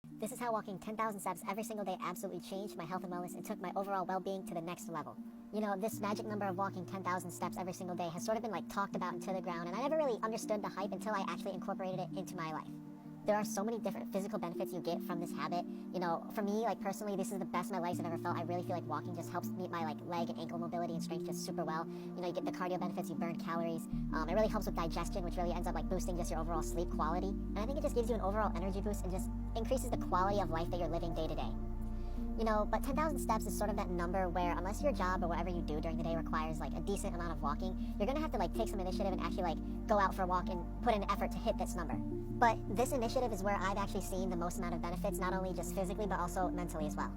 This is how walking 10,000 steps every single day absolutely changed my health and wellness and took my overall well-being to the next level. You know, this magic number of walking 10,000 steps every single day has sort of been like talked about into the ground, and I never really understood the hype until I actually incorporated it into my life. There are so many different physical benefits you get from this habit. You know, for me, like personally, this is the best my legs have ever felt. I really feel like walking just helps meet my like leg and ankle mobility and strength just super well. You know, you get the cardio benefits, you burn calories. It really helps with digestion, which really ends up like boosting just your overall sleep quality. And I think it just gives you an overall energy boost and just increases the quality of life that you're living day to day. You know, but 10,000 steps is sort of that number where unless your job or whatever you do during the day requires like a decent amount of walking, you're gonna have to like take some initiative and actually like go out for a walk and put in effort to hit this number. But this initiative is where I've actually seen the most amount of benefits, not only just physically but also mentally as well.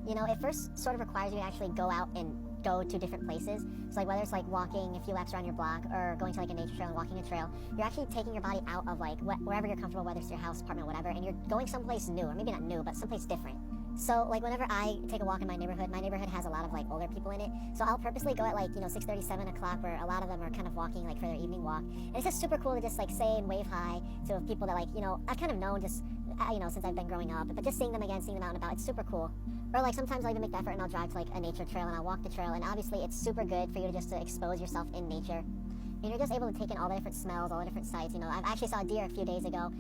You know, it first sort of requires you to actually go out and go to different places. So like whether it's like walking a few laps around your block or going to like a nature trail and walking a trail, you're actually taking your body out of like wherever you're comfortable, whether it's your house, apartment, whatever, and you're going someplace new, or maybe not new, but someplace different. So like whenever I take a walk in my neighborhood has a lot of like older people in it. So I'll purposely go at like, 6:30, 7 o'clock, where a lot of them are kind of walking like for their evening walk. And it's just super cool to just like say and wave hi to people that like, I've kind of known just, since I've been growing up. But just seeing them again, seeing them out and about, it's super cool. Or like sometimes I'll even make the effort and I'll drive to like a nature trail and I'll walk the trail. And obviously it's super good for you to just to expose yourself in nature. And you're just able to take in all the different smells, all the different sights. I actually saw a deer a few days ago.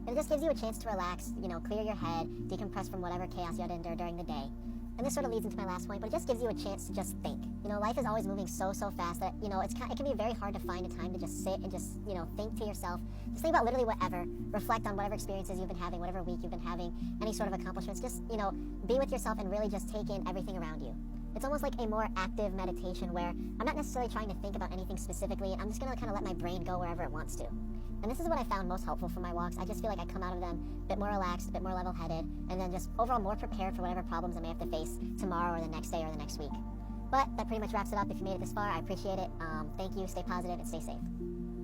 And it just gives you a chance to relax, clear your head, decompress from whatever chaos you had to endure during the day. And this sort of leads into my last point, but it just gives you a chance to just think. Life is always moving so fast that, it can be very hard to find a time to just sit and just, think to yourself. Just think about literally whatever. Reflect on whatever experiences you've been having, whatever week you've been having, any sort of accomplishments. Just, be with yourself and really just take in everything around you. It's almost like a more active meditation where I'm not necessarily trying to think about anything specifically. I'm just going to kind of let my brain go wherever it wants to. And this is what I found most helpful for my walks. I just feel like I come out of them a bit more relaxed, a bit more level-headed, and then just overall more prepared for whatever problems I may have to face tomorrow or the next day or the next week. But that pretty much wraps it up. If you made it this far, I appreciate it. Thank you, stay positive, and stay safe.